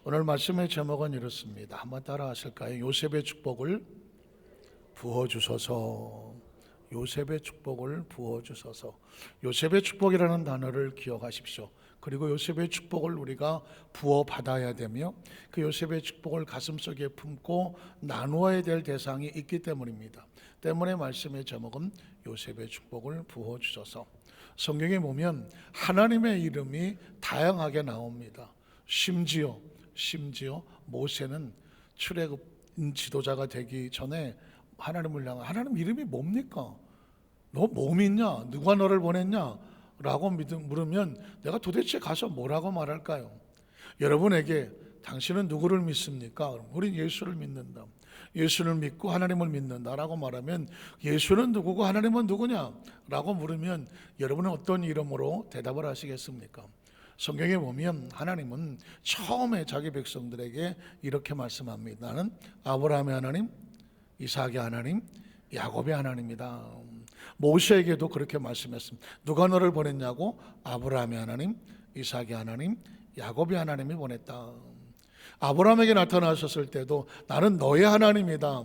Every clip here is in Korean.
오늘 말씀의 제목은 이렇습니다. 한번 따라 하실까요? 요셉의 축복을 부어주소서. 요셉의 축복을 부어주소서. 요셉의 축복이라는 단어를 기억하십시오. 그리고 요셉의 축복을 우리가 부어받아야 되며 그 요셉의 축복을 가슴속에 품고 나누어야 될 대상이 있기 때문입니다. 때문에 말씀의 제목은 요셉의 축복을 부어주소서. 성경에 보면 하나님의 이름이 다양하게 나옵니다. 심지어 모세는 출애굽 지도자가 되기 전에 하나님을 향한 하나님 이름이 뭡니까? 너 뭐 믿냐? 누가 너를 보냈냐? 라고 물으면 내가 도대체 가서 뭐라고 말할까요? 여러분에게 당신은 누구를 믿습니까? 우린 예수를 믿는다. 예수를 믿고 하나님을 믿는다라고 말하면 예수는 누구고 하나님은 누구냐? 라고 물으면 여러분은 어떤 이름으로 대답을 하시겠습니까? 성경에 보면 하나님은 처음에 자기 백성들에게 이렇게 말씀합니다. 나는 아브라함의 하나님, 이삭의 하나님, 야곱의 하나님이다. 모세에게도 그렇게 말씀했습니다. 누가 너를 보냈냐고? 아브라함의 하나님, 이삭의 하나님, 야곱의 하나님이 보냈다. 아브라함에게 나타나셨을 때도 나는 너의 하나님이다.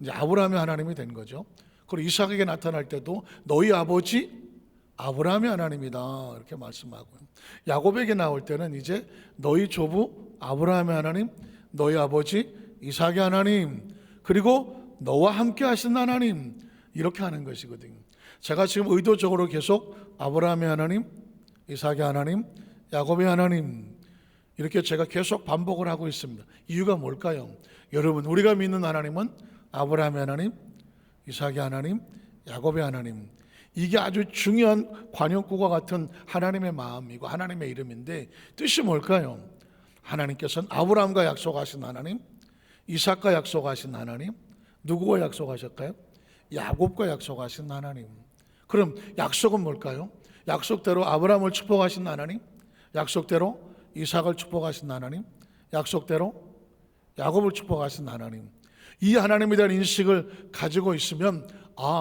이제 아브라함의 하나님이 된 거죠. 그리고 이삭에게 나타날 때도 너희 아버지 아브라함의 하나님이다 이렇게 말씀하고요. 야곱에게 나올 때는 이제 너희 조부 아브라함의 하나님, 너희 아버지 이삭의 하나님, 그리고 너와 함께 하신 하나님 이렇게 하는 것이거든요. 제가 지금 의도적으로 계속 아브라함의 하나님, 이삭의 하나님, 야곱의 하나님 이렇게 제가 계속 반복을 하고 있습니다. 이유가 뭘까요? 여러분, 우리가 믿는 하나님은 아브라함의 하나님, 이삭의 하나님, 야곱의 하나님, 이게 아주 중요한 관용구와 같은 하나님의 마음이고 하나님의 이름인데 뜻이 뭘까요? 하나님께서는 아브라함과 약속하신 하나님, 이삭과 약속하신 하나님, 누구와 약속하셨을까요? 야곱과 약속하신 하나님. 그럼 약속은 뭘까요? 약속대로 아브라함을 축복하신 하나님, 약속대로 이삭을 축복하신 하나님, 약속대로 야곱을 축복하신 하나님. 이 하나님에 대한 인식을 가지고 있으면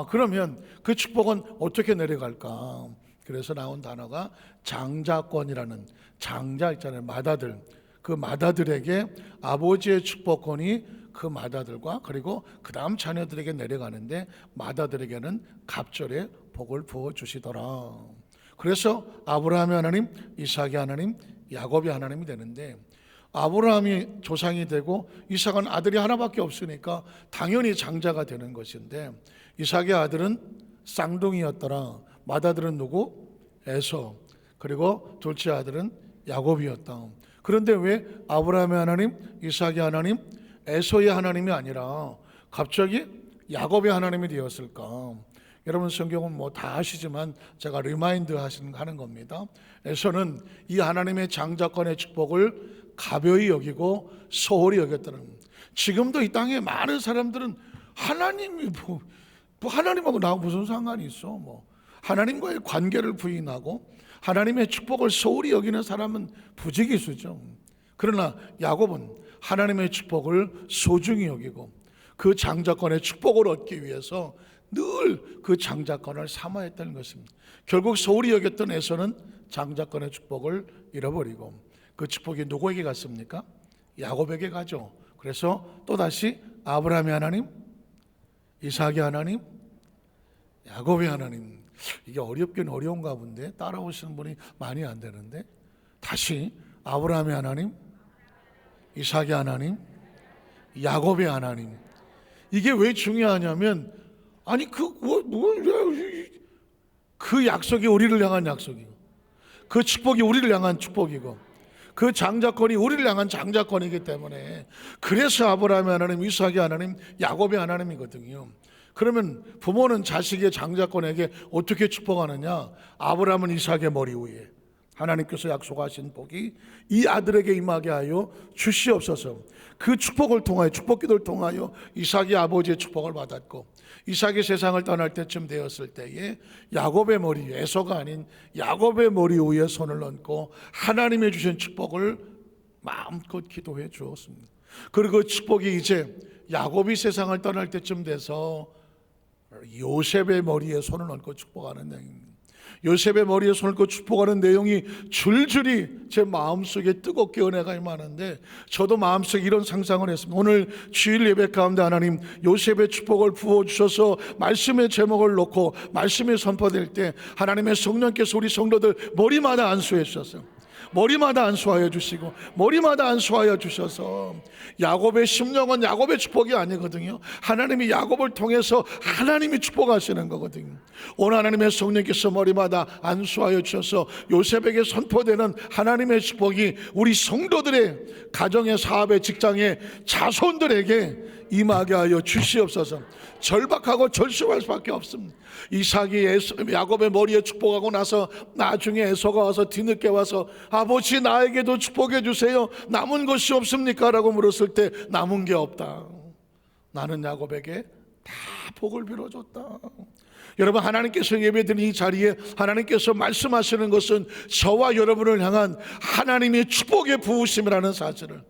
그러면 그 축복은 어떻게 내려갈까? 그래서 나온 단어가 장자권이라는, 장자 있잖아요, 맏아들. 그 맏아들에게 아버지의 축복권이 그 맏아들과 그리고 그 다음 자녀들에게 내려가는데 맏아들에게는 갑절에 복을 부어주시더라. 그래서 아브라함의 하나님, 이삭의 하나님, 야곱의 하나님이 되는데 아브라함이 조상이 되고 이삭은 아들이 하나밖에 없으니까 당연히 장자가 되는 것인데 이삭의 아들은 쌍둥이였더라. 맏아들은 누구? 에서. 그리고 둘째 아들은 야곱이었다. 그런데 왜 아브라함의 하나님, 이삭의 하나님, 에서의 하나님이 아니라 갑자기 야곱의 하나님이 되었을까? 여러분 성경은 다 아시지만 제가 리마인드 하는 겁니다. 에서는 이 하나님의 장자권의 축복을 가벼이 여기고 소홀히 여겼다는. 지금도 이 땅에 많은 사람들은 하나님이 하나님하고 나하고 무슨 상관이 있어? 하나님과의 관계를 부인하고 하나님의 축복을 소홀히 여기는 사람은 부지기수죠. 그러나 야곱은 하나님의 축복을 소중히 여기고 그 장자권의 축복을 얻기 위해서 늘 그 장자권을 삼아했다는 것입니다. 결국 소홀히 여겼던 에서는 장자권의 축복을 잃어버리고 그 축복이 누구에게 갔습니까? 야곱에게 가죠. 그래서 또다시 아브라함의 하나님, 이삭의 하나님, 야곱의 하나님. 이게 어렵긴 어려운가 본데 따라오시는 분이 많이 안 되는데 다시 아브라함의 하나님, 이삭의 하나님, 야곱의 하나님. 이게 왜 중요하냐면 그 약속이 우리를 향한 약속이고 그 축복이 우리를 향한 축복이고 그 장자권이 우리를 향한 장자권이기 때문에 그래서 아브라함의 하나님, 이삭의 하나님, 야곱의 하나님이거든요. 그러면 부모는 자식의 장자권에게 어떻게 축복하느냐? 아브라함은 이삭의 머리 위에 하나님께서 약속하신 복이 이 아들에게 임하게 하여 주시옵소서. 그 축복을 통하여, 축복기도를 통하여 이삭이 아버지의 축복을 받았고 이삭이 세상을 떠날 때쯤 되었을 때에 야곱의 머리, 에서가 아닌 야곱의 머리 위에 손을 얹고 하나님의 주신 축복을 마음껏 기도해 주었습니다. 그리고 그 축복이 이제 야곱이 세상을 떠날 때쯤 돼서 요셉의 머리에 손을 얹고 축복하는 내용입니다. 요셉의 머리에 손을 얹고 축복하는 내용이 줄줄이 제 마음속에 뜨겁게 은혜가 임하는데 저도 마음속에 이런 상상을 했습니다. 오늘 주일 예배 가운데 하나님 요셉의 축복을 부어주셔서 말씀의 제목을 놓고 말씀이 선포될 때 하나님의 성령께서 우리 성도들 머리마다 안수해 주셨어요. 머리마다 안수하여 주시고 머리마다 안수하여 주셔서 야곱의 심령은 야곱의 축복이 아니거든요. 하나님이 야곱을 통해서 하나님이 축복하시는 거거든요. 오늘 하나님의 성령께서 머리마다 안수하여 주셔서 요셉에게 선포되는 하나님의 축복이 우리 성도들의 가정의 사업의 직장의 자손들에게 임하게 하여 주시옵소서. 절박하고 절실할 수밖에 없습니다. 이삭이 야곱의 머리에 축복하고 나서 나중에 에서가 와서 뒤늦게 와서 아버지 나에게도 축복해 주세요. 남은 것이 없습니까? 라고 물었을 때 남은 게 없다. 나는 야곱에게 다 복을 빌어줬다. 여러분, 하나님께서 예배드린 이 자리에 하나님께서 말씀하시는 것은 저와 여러분을 향한 하나님의 축복의 부으심이라는 사실을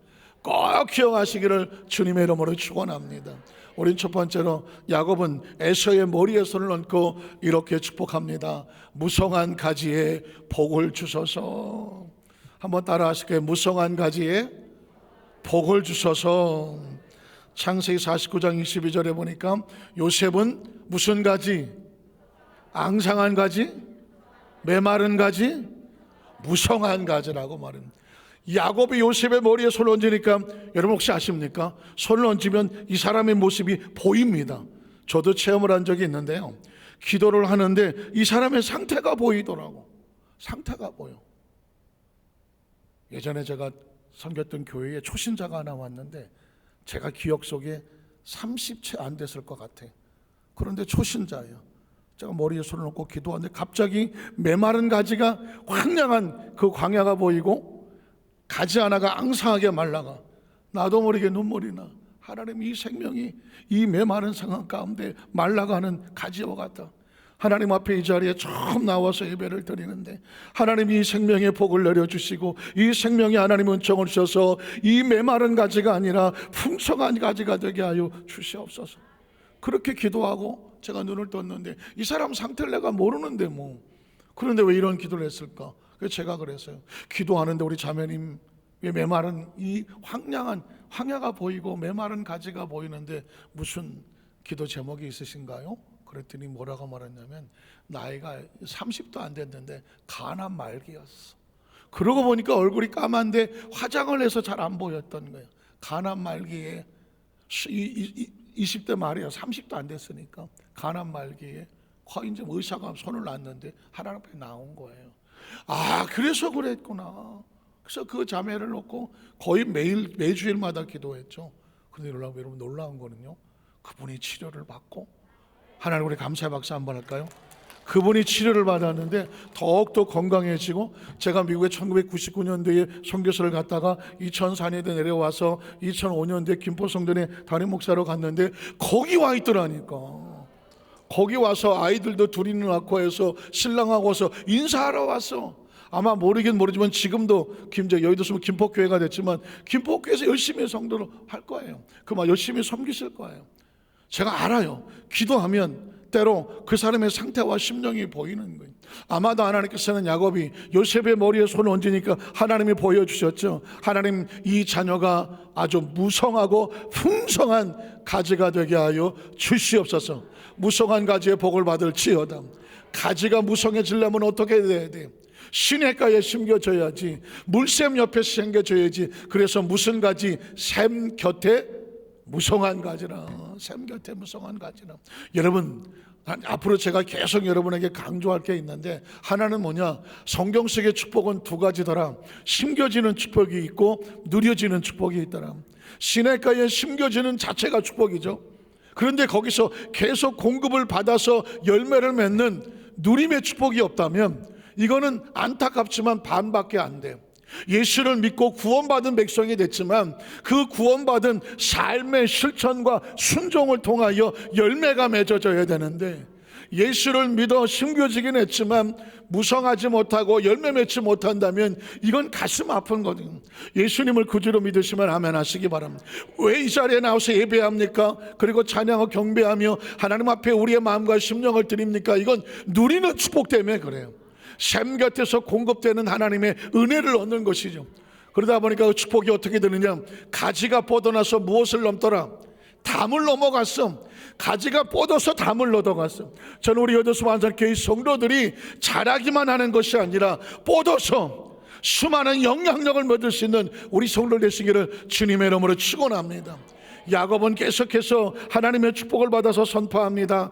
꼭 기억하시기를 주님의 이름으로 축원합니다. 우린 첫 번째로 야곱은 에서의 머리에 손을 얹고 이렇게 축복합니다. 무성한 가지에 복을 주소서. 한번 따라 하실게요. 무성한 가지에 복을 주소서. 창세기 49장 22절에 보니까 요셉은 무슨 가지? 앙상한 가지? 메마른 가지? 무성한 가지라고 말합니다. 야곱이 요셉의 머리에 손을 얹으니까 여러분 혹시 아십니까? 손을 얹으면 이 사람의 모습이 보입니다. 저도 체험을 한 적이 있는데요, 기도를 하는데 이 사람의 상태가 보이더라고. 상태가 보여. 예전에 제가 섬겼던 교회에 초신자가 하나 왔는데 제가 기억 속에 30채 안 됐을 것 같아. 그런데 초신자예요. 제가 머리에 손을 얹고 기도하는데 갑자기 메마른 가지가 황량한 그 광야가 보이고 가지 하나가 앙상하게 말라가 나도 모르게 눈물이 나. 하나님, 이 생명이 이 메마른 상황 가운데 말라가는 가지와 같다. 하나님 앞에 이 자리에 처음 나와서 예배를 드리는데 하나님 이 생명의 복을 내려주시고 이 생명에 하나님 은총을 주셔서 이 메마른 가지가 아니라 풍성한 가지가 되게 하여 주시옵소서. 그렇게 기도하고 제가 눈을 떴는데 이 사람 상태를 내가 모르는데 뭐, 그런데 왜 이런 기도를 했을까? 그래서 제가 그랬어요. 기도하는데 우리 자매님 왜 메마른 이 황량한 황야가 보이고 메마른 가지가 보이는데 무슨 기도 제목이 있으신가요? 그랬더니 뭐라고 말했냐면 나이가 30도 안 됐는데 가난 말기였어. 그러고 보니까 얼굴이 까만데 화장을 해서 잘 안 보였던 거예요. 가난 말기에 20대 말이야. 30도 안 됐으니까 가난 말기에 거의 이제 의사가 손을 놨는데 하나님 앞에 나온 거예요. 아, 그래서 그랬구나. 그래서 그 자매를 놓고 거의 매주일마다 기도했죠. 그런데 여러분 놀라운 거는요, 그분이 치료를 받고, 하나님 우리 감사의 박수 한번 할까요? 그분이 치료를 받았는데 더욱더 건강해지고, 제가 미국에 1999년도에 선교사를 갔다가 2004년에 내려와서 2005년도에 김포성전에 담임 목사로 갔는데 거기 와 있더라니까. 거기 와서 아이들도 둘이는 낳고 해서 신랑하고 와서 인사하러 왔어. 아마 모르긴 모르지만 지금도 여의도 쓰면 김포교회가 됐지만 김포교회에서 열심히 성도를 할 거예요. 그만 열심히 섬기실 거예요. 제가 알아요. 기도하면 때로 그 사람의 상태와 심령이 보이는 거예요. 아마도 하나님께서는 야곱이 요셉의 머리에 손을 얹으니까 하나님이 보여주셨죠. 하나님, 이 자녀가 아주 무성하고 풍성한 가지가 되게 하여 주시옵소서. 무성한 가지의 복을 받을지어다. 가지가 무성해지려면 어떻게 돼야 돼? 시냇가에 심겨져야지. 물샘 옆에 심겨져야지. 그래서 무슨 가지? 샘 곁에 무성한 가지라. 샘 곁에 무성한 가지라. 여러분, 앞으로 제가 계속 여러분에게 강조할 게 있는데, 하나는 뭐냐? 성경 속의 축복은 두 가지더라. 심겨지는 축복이 있고 누려지는 축복이 있더라. 시냇가에 심겨지는 자체가 축복이죠. 그런데 거기서 계속 공급을 받아서 열매를 맺는 누림의 축복이 없다면 이거는 안타깝지만 반밖에 안 돼요. 예수를 믿고 구원받은 백성이 됐지만 그 구원받은 삶의 실천과 순종을 통하여 열매가 맺어져야 되는데, 예수를 믿어 심겨지긴 했지만 무성하지 못하고 열매 맺지 못한다면 이건 가슴 아픈 거거든요. 예수님을 구주로 믿으시면 아멘 하시기 바랍니다. 왜 이 자리에 나와서 예배합니까? 그리고 찬양하고 경배하며 하나님 앞에 우리의 마음과 심령을 드립니까? 이건 누리는 축복 때문에 그래요. 샘 곁에서 공급되는 하나님의 은혜를 얻는 것이죠. 그러다 보니까 그 축복이 어떻게 되느냐, 가지가 뻗어나서 무엇을 넘더라? 담을 넘어갔어. 가지가 뻗어서 담을 넘어갔어. 저는 우리 여도수 완전교회 성도들이 자라기만 하는 것이 아니라 뻗어서 수많은 영향력을 얻을 수 있는 우리 성도 되시기를 주님의 이름으로 축원합니다. 야곱은 계속해서 하나님의 축복을 받아서 선포합니다.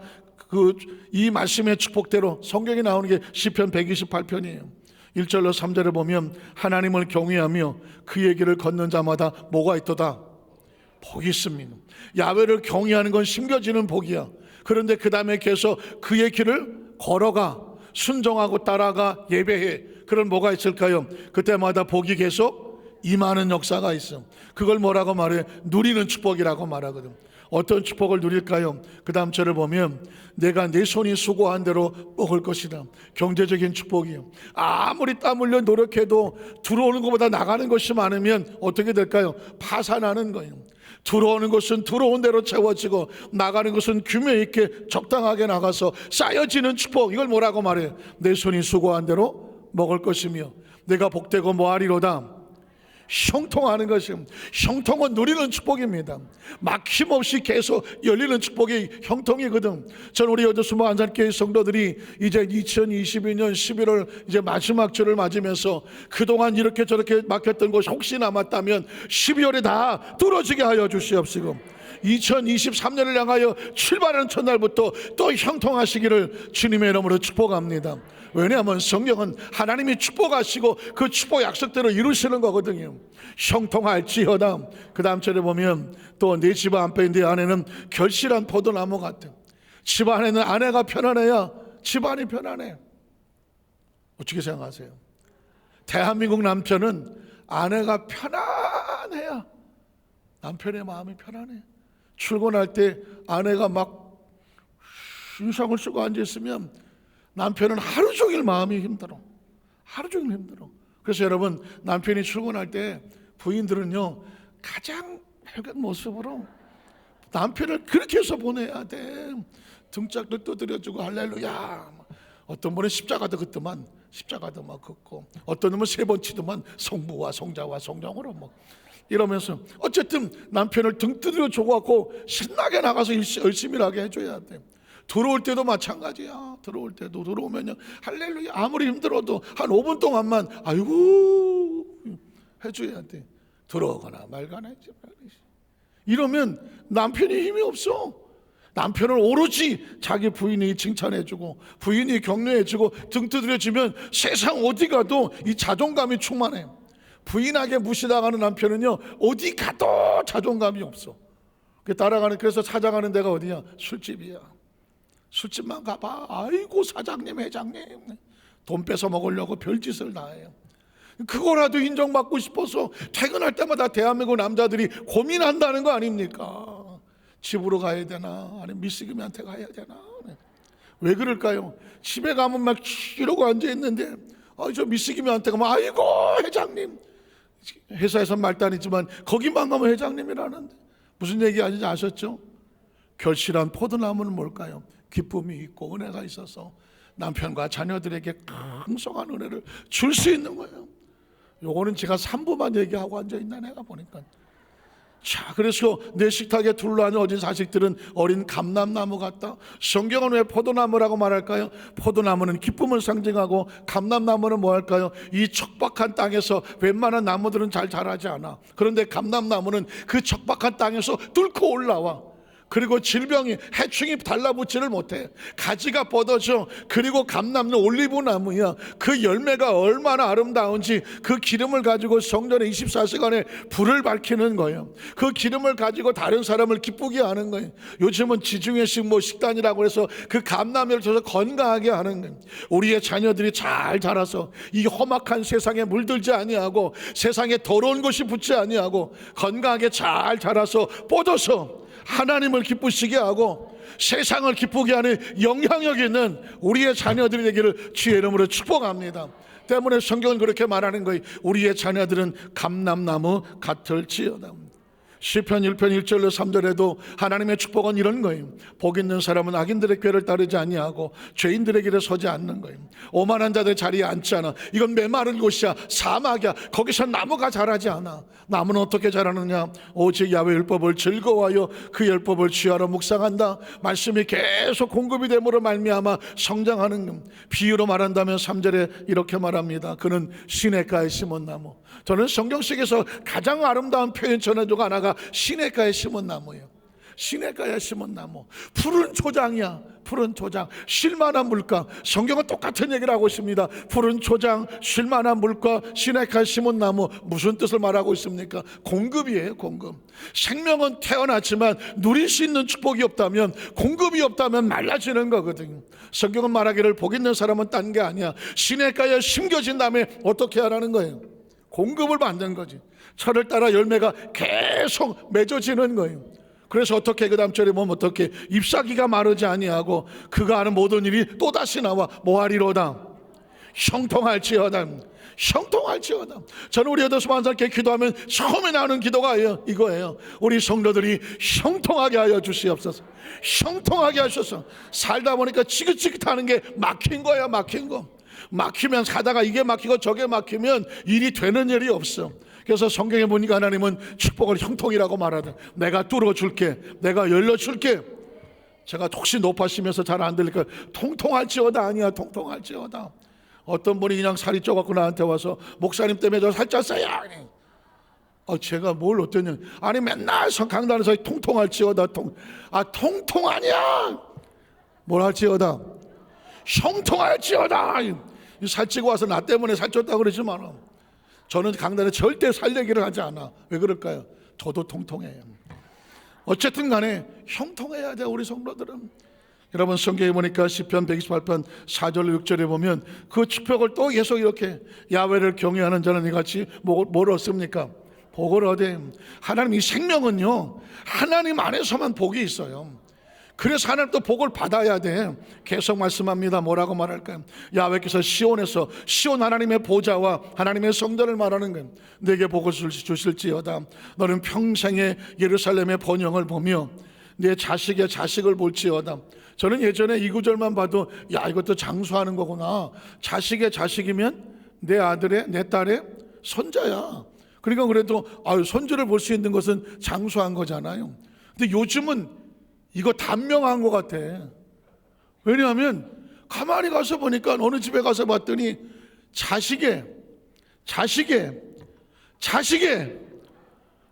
이 말씀의 축복대로 성경에 나오는 게 시편 128편이에요. 1절로 3절을 보면 하나님을 경외하며 그의 길을 걷는 자마다 뭐가 있도다? 복이 있습니다. 야훼를 경외하는 건 심겨지는 복이야. 그런데 그 다음에 계속 그의 길을 걸어가, 순종하고 따라가, 예배해. 그런 뭐가 있을까요? 그때마다 복이 계속 임하는 역사가 있어. 그걸 뭐라고 말해? 누리는 축복이라고 말하거든. 어떤 축복을 누릴까요? 그 다음 절을 보면 내가 내 손이 수고한 대로 먹을 것이다. 경제적인 축복이요. 아무리 땀 흘려 노력해도 들어오는 것보다 나가는 것이 많으면 어떻게 될까요? 파산하는 거예요. 들어오는 것은 들어온 대로 채워지고 나가는 것은 규모 있게 적당하게 나가서 쌓여지는 축복. 이걸 뭐라고 말해? 내 손이 수고한 대로 먹을 것이며 내가 복되고 뭐하리로다? 형통하는 것입니다. 형통은 누리는 축복입니다. 막힘없이 계속 열리는 축복이 형통이거든. 저는 우리 여도수모 안산교회 성도들이 이제 2022년 11월 이제 마지막 주를 맞으면서 그동안 이렇게 저렇게 막혔던 것이 혹시 남았다면 12월에 다 뚫어지게 하여 주시옵시고 2023년을 향하여 출발하는 첫날부터 또 형통하시기를 주님의 이름으로 축복합니다. 왜냐하면 성경은 하나님이 축복하시고 그 축복 약속대로 이루시는 거거든요. 형통할지어다. 그 다음 절에 보면 또 내 집 앞에 내 안에는 결실한 포도나무 같아. 집 안에는 아내가 편안해야 집안이 편안해. 어떻게 생각하세요? 대한민국 남편은 아내가 편안해야 남편의 마음이 편안해. 출근할 때 아내가 막 인상을 쓰고 앉아있으면 남편은 하루 종일 마음이 힘들어. 하루 종일 힘들어. 그래서 여러분, 남편이 출근할 때 부인들은요 가장 밝은 모습으로 남편을 그렇게 해서 보내야 돼. 등짝도 두드려주고 할렐루야. 어떤 분은 십자가도 긋더만 십자가도 막 긋고, 어떤 놈은 세 번 치더만 성부와 성자와 성령으로 뭐 이러면서 어쨌든 남편을 등 두드려 줘갖고 신나게 나가서 열심히 하게 해줘야 돼. 들어올 때도 마찬가지야. 들어올 때도 들어오면요 할렐루야. 아무리 힘들어도 한 5분 동안만 아이고 해줘야 돼. 들어오거나 말거나 이러면 남편이 힘이 없어. 남편을 오로지 자기 부인이 칭찬해주고 부인이 격려해주고 등 두드려주면 세상 어디 가도 이 자존감이 충만해. 부인에게 무시당하는 남편은요 어디 가도 자존감이 없어. 그래서 찾아가는 데가 어디냐? 술집이야. 술집만 가봐. 아이고 사장님 회장님 돈 뺏어 먹으려고 별짓을 다 해요. 그거라도 인정받고 싶어서 퇴근할 때마다 대한민국 남자들이 고민한다는 거 아닙니까? 집으로 가야 되나 아니면 미스김이한테 가야 되나. 왜 그럴까요? 집에 가면 막 이러고 앉아있는데 저 미스김이한테 가면 아이고 회장님. 회사에서 말단이지만 거기만 가면 회장님이라는데 무슨 얘기하는지 아셨죠? 결실한 포도나무는 뭘까요? 기쁨이 있고 은혜가 있어서 남편과 자녀들에게 풍성한 은혜를 줄 수 있는 거예요. 요거는 제가 3부만 얘기하고 앉아있나 내가 보니까. 자, 그래서 내 식탁에 둘러앉은 어린 자식들은 어린 감람나무 같다. 성경은 왜 포도나무라고 말할까요? 포도나무는 기쁨을 상징하고 감람나무는 뭐 할까요? 이 척박한 땅에서 웬만한 나무들은 잘 자라지 않아. 그런데 감람나무는 그 척박한 땅에서 뚫고 올라와. 그리고 질병이 해충이 달라붙지를 못해. 가지가 뻗어져. 그리고 감람은 올리브나무야. 그 열매가 얼마나 아름다운지 그 기름을 가지고 성전에 24시간에 불을 밝히는 거예요. 그 기름을 가지고 다른 사람을 기쁘게 하는 거예요. 요즘은 지중해식 식단이라고 해서 그 감람을 줘서 건강하게 하는 거예요. 우리의 자녀들이 잘 자라서 이 험악한 세상에 물들지 아니하고 세상에 더러운 것이 붙지 아니하고 건강하게 잘 자라서 뻗어서 하나님을 기쁘시게 하고 세상을 기쁘게 하는 영향력 있는 우리의 자녀들이 되기를 주의 이름으로 축복합니다. 때문에 성경은 그렇게 말하는 거예요. 우리의 자녀들은 감람나무 같을지어다. 시편 1편 1절로 3절에도 하나님의 축복은 이런 거예요. 복 있는 사람은 악인들의 꾀를 따르지 아니하고 죄인들의 길에 서지 않는 거예요. 오만한 자들 자리에 앉지 않아. 이건 메마른 곳이야, 사막이야. 거기서 나무가 자라지 않아. 나무는 어떻게 자라느냐? 오직 야훼 율법을 즐거워하여 그 율법을 취하러 묵상한다. 말씀이 계속 공급이 됨으로 말미암아 성장하는. 비유로 말한다면 3절에 이렇게 말합니다. 그는 시냇가에 심은 나무. 저는 성경 속에서 가장 아름다운 표현 전해주고 하나가 시냇가에 심은 나무예요. 시냇가에 심은 나무. 푸른 초장이야. 푸른 초장, 쉴만한 물가. 성경은 똑같은 얘기를 하고 있습니다. 푸른 초장, 쉴만한 물가, 시냇가에 심은 나무. 무슨 뜻을 말하고 있습니까? 공급이에요. 공급. 생명은 태어났지만 누릴 수 있는 축복이 없다면, 공급이 없다면 말라지는 거거든요. 성경은 말하기를 복 있는 사람은 딴 게 아니야. 시냇가에 심겨진 다음에 어떻게 하라는 거예요? 공급을 받는 거지. 철을 따라 열매가 계속 맺어지는 거예요. 그래서 어떻게 그 다음 절에 보면 어떻게 잎사귀가 마르지 아니하고 그가 하는 모든 일이 또다시 나와 뭐하리로다? 형통할지어다. 형통할지어다. 저는 우리 여도수만사께 기도하면 처음에 나오는 기도가 이거예요. 우리 성도들이 형통하게 하여 주시옵소서. 형통하게 하셔서 살다 보니까 지긋지긋하는 게 막힌 거야. 막힌 거. 막히면 사다가 이게 막히고 저게 막히면 일이 되는 일이 없어. 그래서 성경에 보니까 하나님은 축복을 형통이라고 말하든, 내가 뚫어줄게, 내가 열려줄게. 제가 혹시 높아지면서 잘 안 들릴까? 통통할지어다. 아니야, 통통할지어다. 어떤 분이 그냥 살이 쪄갖고 나한테 와서 목사님 때문에 저 살쪘어요. 제가 뭘 어땠냐? 아니 맨날 강단에서 통통할지어다. 통통 아니야. 뭘 할지어다? 형통할지어다. 살찌고 와서 나 때문에 살쪘다고 그러지 마라. 저는 강단에 절대 살 얘기를 하지 않아. 왜 그럴까요? 저도 통통해요. 어쨌든 간에 형통해야 돼. 우리 성도들은. 여러분 성경에 보니까 시편 128편 4절 6절에 보면 그 축복을 또 계속 이렇게 야훼를 경외하는 자는 이같이 뭘 얻습니까? 복을 얻어. 하나님 이 생명은요 하나님 안에서만 복이 있어요. 그래서 하나님 또 복을 받아야 돼. 계속 말씀합니다. 뭐라고 말할까요? 야훼께서 시온에서, 시온 하나님의 보좌와 하나님의 성전을 말하는 거예요. 내게 복을 주실지어다. 너는 평생에 예루살렘의 번영을 보며 내 자식의 자식을 볼지어다. 저는 예전에 이 구절만 봐도 야 이것도 장수하는 거구나. 자식의 자식이면 내 아들의 내 딸의 손자야. 그러니까 그래도 손주를 볼 수 있는 것은 장수한 거잖아요. 근데 요즘은 이거 단명한 것 같아. 왜냐하면 가만히 가서 보니까 어느 집에 가서 봤더니 자식에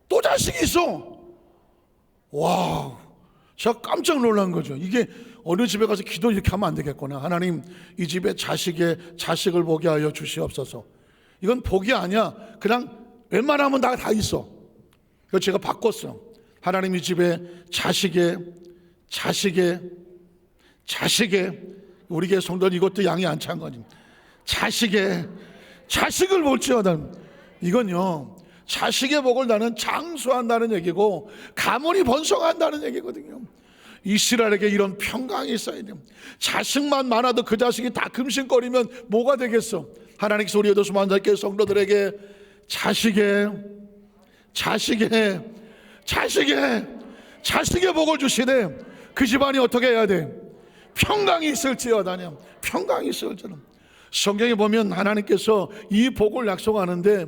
또 자식이 있어. 와, 제가 깜짝 놀란 거죠. 이게 어느 집에 가서 기도 이렇게 하면 안 되겠구나. 하나님 이 집에 자식의 자식을 보게 하여 주시옵소서. 이건 복이 아니야. 그냥 웬만하면 다 있어. 그래서 제가 바꿨어. 하나님 이 집에 자식의 우리 교회 성도는 이것도 양이 안 찬 거지. 자식을 볼지어다. 이건요 자식의 복을 나는 장수한다는 얘기고 가문이 번성한다는 얘기거든요. 이스라엘에게 이런 평강이 있어야 돼요. 자식만 많아도 그 자식이 다 금신거리면 뭐가 되겠어? 하나님께서 우리 여도수만사께 성도들에게 자식의 복을 주시되 그 집안이 어떻게 해야 돼? 평강이 있을지어다냐. 평강이 있을지어다. 성경에 보면 하나님께서 이 복을 약속하는데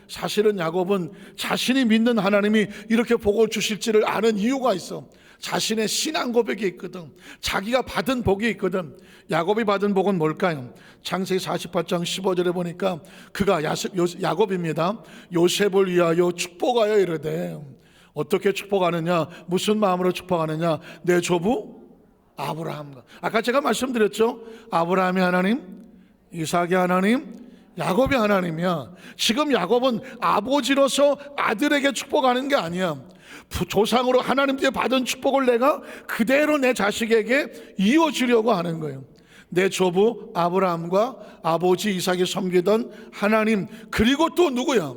사실은 야곱은 자신이 믿는 하나님이 이렇게 복을 주실지를 아는 이유가 있어. 자신의 신앙 고백이 있거든. 자기가 받은 복이 있거든. 야곱이 받은 복은 뭘까요? 창세기 48장 15절에 보니까 그가 야곱입니다. 요셉을 위하여 축복하여 이르되. 어떻게 축복하느냐? 무슨 마음으로 축복하느냐? 내 조부 아브라함과. 아까 제가 말씀드렸죠. 아브라함의 하나님, 이삭의 하나님, 야곱의 하나님이야. 지금 야곱은 아버지로서 아들에게 축복하는 게 아니야. 조상으로 하나님께 받은 축복을 내가 그대로 내 자식에게 이어주려고 하는 거예요. 내 조부 아브라함과 아버지 이삭이 섬기던 하나님, 그리고 또 누구야?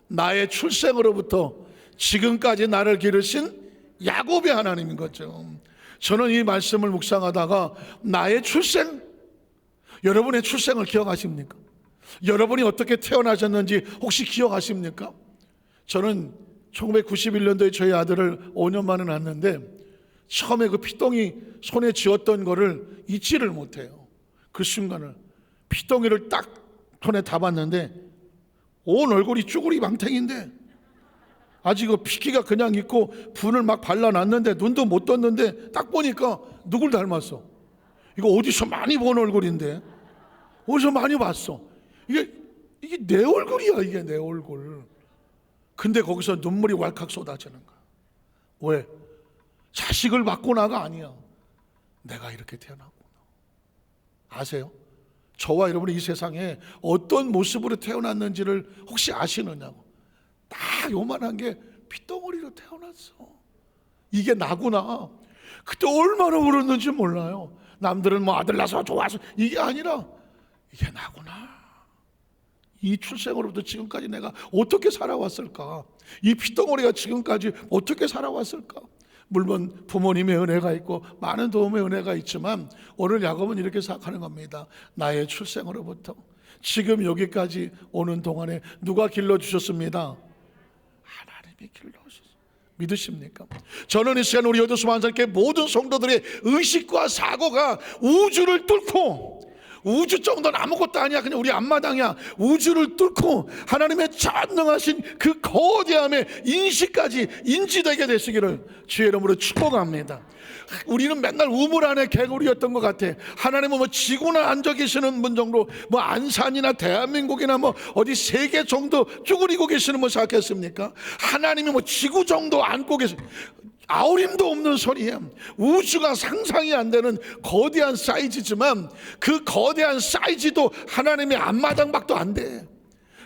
나의 출생으로부터 지금까지 나를 기르신 야곱의 하나님인 거죠. 저는 이 말씀을 묵상하다가 나의 출생, 여러분의 출생을 기억하십니까? 여러분이 어떻게 태어나셨는지 혹시 기억하십니까? 저는 1991년도에 저희 아들을 5년 만에 낳았는데 처음에 그 피덩이 손에 쥐었던 거를 잊지를 못해요. 그 순간을 피덩이를 딱 손에 담았는데 온 얼굴이 쭈구리 망탱인데 아직 그 피기가 그냥 있고 분을 막 발라놨는데 눈도 못 떴는데 딱 보니까 누굴 닮았어? 이거 어디서 많이 본 얼굴인데 어디서 많이 봤어? 이게 내 얼굴이야. 이게 내 얼굴. 근데 거기서 눈물이 왈칵 쏟아지는 거야. 왜? 자식을 받고 나가 아니야. 내가 이렇게 태어났구나. 아세요? 저와 여러분이 이 세상에 어떤 모습으로 태어났는지를 혹시 아시느냐고. 딱 요만한 게 핏덩어리로 태어났어. 이게 나구나. 그때 얼마나 울었는지 몰라요. 남들은 뭐 아들 낳아서 좋아서 이게 아니라 이게 나구나. 이 출생으로부터 지금까지 내가 어떻게 살아왔을까? 이 핏덩어리가 지금까지 어떻게 살아왔을까? 물론 부모님의 은혜가 있고 많은 도움의 은혜가 있지만 오늘 야곱은 이렇게 생각하는 겁니다. 나의 출생으로부터 지금 여기까지 오는 동안에 누가 길러주셨습니다? 하나님이 길러주셨어요. 믿으십니까? 저는 이 시간 우리 여도수 만상교회 모든 성도들의 의식과 사고가 우주를 뚫고, 우주 정도는 아무것도 아니야, 그냥 우리 앞마당이야, 우주를 뚫고 하나님의 전능하신 그 거대함의 인식까지 인지되게 되시기를 주의 이름으로 축복합니다. 우리는 맨날 우물 안에 개구리였던 것 같아. 하나님은 뭐 지구나 앉아 계시는 분 정도, 뭐 안산이나 대한민국이나 뭐 어디 세계 정도 쭈그리고 계시는 분 생각했습니까? 하나님이 뭐 지구 정도 안고 계시, 아우림도 없는 소리예요. 우주가 상상이 안 되는 거대한 사이즈지만 그 거대한 사이즈도 하나님의 앞마당밖도 안 돼.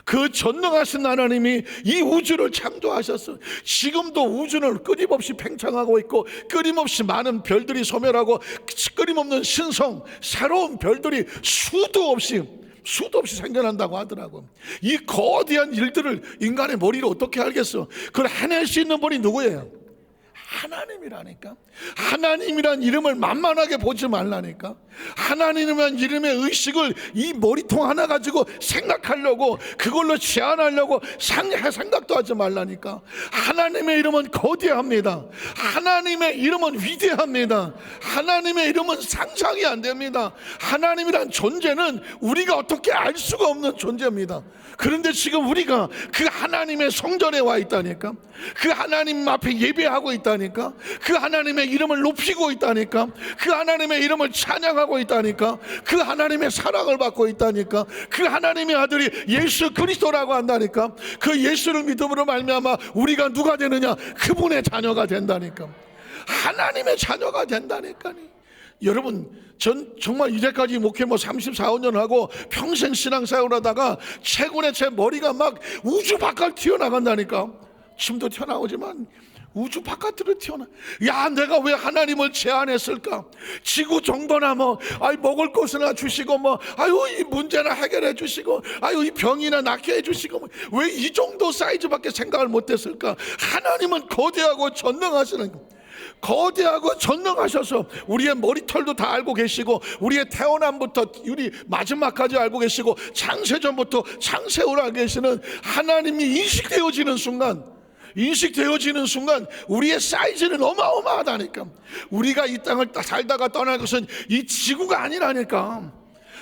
그 전능하신 하나님이 이 우주를 창조하셨어. 지금도 우주는 끊임없이 팽창하고 있고 끊임없이 많은 별들이 소멸하고 끊임없는 신성, 새로운 별들이 수도 없이 생겨난다고 하더라고. 이 거대한 일들을 인간의 머리로 어떻게 알겠어? 그걸 해낼 수 있는 분이 누구예요? 하나님이라니까. 하나님이란 이름을 만만하게 보지 말라니까. 하나님이란 이름의 의식을 이 머리통 하나 가지고 생각하려고, 그걸로 제한하려고 생각도 하지 말라니까. 하나님의 이름은 거대합니다. 하나님의 이름은 위대합니다. 하나님의 이름은 상상이 안 됩니다. 하나님이란 존재는 우리가 어떻게 알 수가 없는 존재입니다. 그런데 지금 우리가 그 하나님의 성전에 와 있다니까. 그 하나님 앞에 예배하고 있다니까. 그 하나님의 이름을 높이고 있다니까. 그 하나님의 이름을 찬양하고 있다니까. 그 하나님의 사랑을 받고 있다니까. 그 하나님의 아들이 예수 그리스도라고 한다니까. 그 예수를 믿음으로 말미암아 우리가 누가 되느냐? 그분의 자녀가 된다니까. 하나님의 자녀가 된다니까요. 여러분, 전 정말 이제까지 목회 34~5년 하고 평생 신앙생활을 하다가 최근에 제 머리가 막 우주 바깥 튀어나간다니까. 지금도 튀어나오지만 우주 바깥으로 튀어나. 야, 내가 왜 하나님을 제안했을까? 지구 정도나 먹을 것이나 주시고 이 문제나 해결해 주시고 이 병이나 낫게 해 주시고 왜 이 정도 사이즈밖에 생각을 못했을까? 하나님은 거대하고 전능하시는 거. 거대하고 전능하셔서 우리의 머리털도 다 알고 계시고 우리의 태어남부터 우리 마지막까지 알고 계시고 창세전부터 창세후를 알고 계시는 하나님이 인식되어지는 순간 우리의 사이즈는 어마어마하다니까. 우리가 이 땅을 살다가 떠날 것은 이 지구가 아니라니까.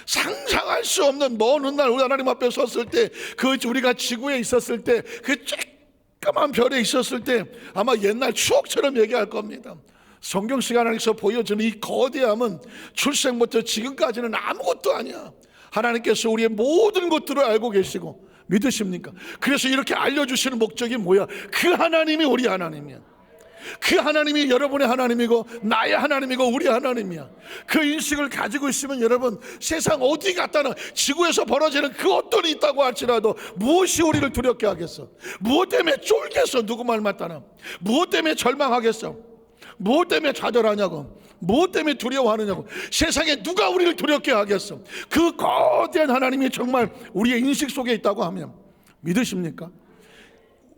상상할 수 없는 먼 훗날 우리 하나님 앞에 섰을 때, 그 우리가 지구에 있었을 때, 그 까만 별에 있었을 때 아마 옛날 추억처럼 얘기할 겁니다. 성경 시간 안에서 보여주는 이 거대함은 출생부터 지금까지는 아무것도 아니야. 하나님께서 우리의 모든 것들을 알고 계시고, 믿으십니까? 그래서 이렇게 알려주시는 목적이 뭐야? 그 하나님이 우리 하나님이야. 그 하나님이 여러분의 하나님이고 나의 하나님이고 우리 하나님이야. 그 인식을 가지고 있으면 여러분, 세상 어디 갔다나 지구에서 벌어지는 그 어떤 일이 있다고 할지라도 무엇이 우리를 두렵게 하겠어? 무엇 때문에 쫄겠어? 누구 말 맞다나? 무엇 때문에 절망하겠어? 무엇 때문에 좌절하냐고? 무엇 때문에 두려워하느냐고? 세상에 누가 우리를 두렵게 하겠어? 그 거대한 하나님이 정말 우리의 인식 속에 있다고 하면 믿으십니까?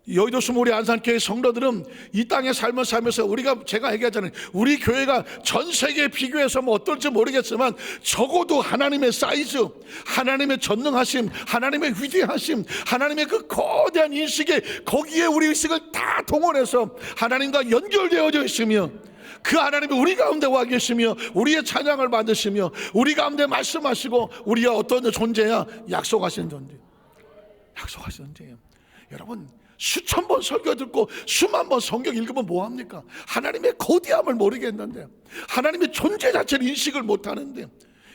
여의도 스몰이 안산교회 성도들은 이 땅의 삶을 살면서 제가 얘기하잖아요. 우리 교회가 전 세계에 비교해서 뭐 어떨지 모르겠지만 적어도 하나님의 사이즈, 하나님의 전능하심, 하나님의 위대하심, 하나님의 그 거대한 인식에 거기에 우리 의식을 다 동원해서 하나님과 연결되어져 있으며 그 하나님이 우리 가운데 와 계시며 우리의 찬양을 받으시며 우리 가운데 말씀하시고 우리가 어떤 존재야 약속하신 존재예요. 여러분, 수천 번 설교 듣고 수만 번 성경 읽으면 뭐합니까? 하나님의 거대함을 모르겠는데, 하나님의 존재 자체를 인식을 못하는데,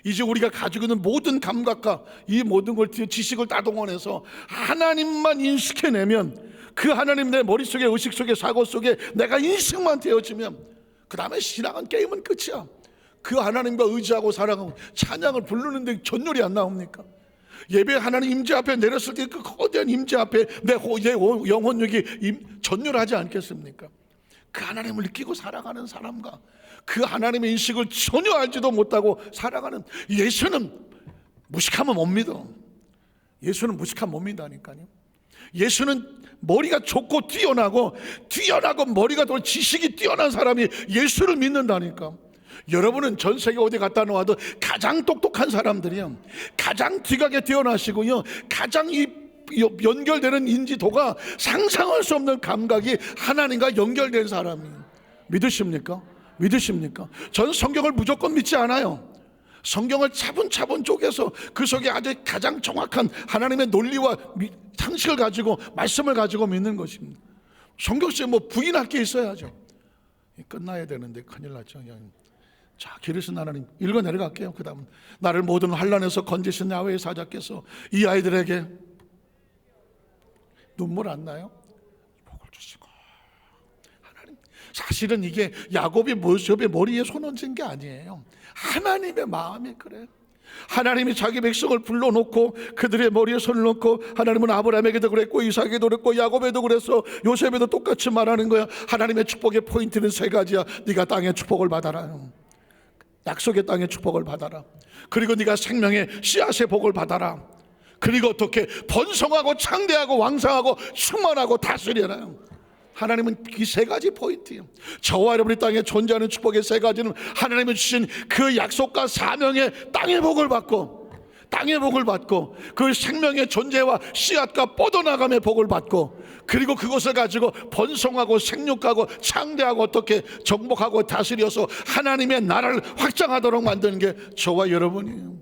이제 우리가 가지고 있는 모든 감각과 이 모든 걸 지식을 다 동원해서 하나님만 인식해내면, 그 하나님 내 머릿속에, 의식 속에, 사고 속에 내가 인식만 되어지면 그 다음에 신앙은 게임은 끝이야. 그 하나님과 의지하고 살아가고 찬양을 부르는데 전율이 안 나옵니까? 예배 하나님 임재 앞에 내렸을 때 그 거대한 임재 앞에 내 영혼력이 전율하지 않겠습니까? 그 하나님을 느끼고 살아가는 사람과 그 하나님의 인식을 전혀 알지도 못하고 살아가는, 예수는 무식하면 못 믿어. 예수는 무식하면 못 믿다니까요. 예수는 머리가 좋고 뛰어나고 머리가 더 지식이 뛰어난 사람이 예수를 믿는다니까. 여러분은 전 세계 어디 갔다 놓아도 가장 똑똑한 사람들이요, 가장 지각에 뛰어나시고요, 가장 연결되는 인지도가 상상할 수 없는 감각이 하나님과 연결된 사람이에요. 믿으십니까? 저는 성경을 무조건 믿지 않아요. 성경을 차분차분 쪼개서 그 속에 아주 가장 정확한 하나님의 논리와 상식을 가지고, 말씀을 가지고 믿는 것입니다. 성경씨 뭐 부인할 게 있어야죠. 끝나야 되는데 큰일 났죠. 자, 기르신 하나님 읽어 내려갈게요. 그 다음은 나를 모든 환난에서 건지신 야훼의 사자께서 이 아이들에게 눈물 안 나요? 복을 주시고. 하나님, 사실은 이게 야곱이 모습의 머리에 손 얹은 게 아니에요. 하나님의 마음이 그래요. 하나님이 자기 백성을 불러놓고 그들의 머리에 손을 놓고, 하나님은 아브라함에게도 그랬고 이삭에게도 그랬고 야곱에도 그랬어, 요셉에도 똑같이 말하는 거야. 하나님의 축복의 포인트는 세 가지야. 네가 땅의 축복을 받아라, 약속의 땅의 축복을 받아라. 그리고 네가 생명의 씨앗의 복을 받아라. 그리고 어떻게 번성하고 창대하고 왕성하고 충만하고 다스려라. 하나님은 이 세 가지 포인트예요. 저와 여러분이 땅에 존재하는 축복의 세 가지는 하나님이 주신 그 약속과 사명의 땅의 복을 받고, 그 생명의 존재와 씨앗과 뻗어나감의 복을 받고, 그리고 그것을 가지고 번성하고 생육하고 창대하고 어떻게 정복하고 다스려서 하나님의 나라를 확장하도록 만드는 게 저와 여러분이에요.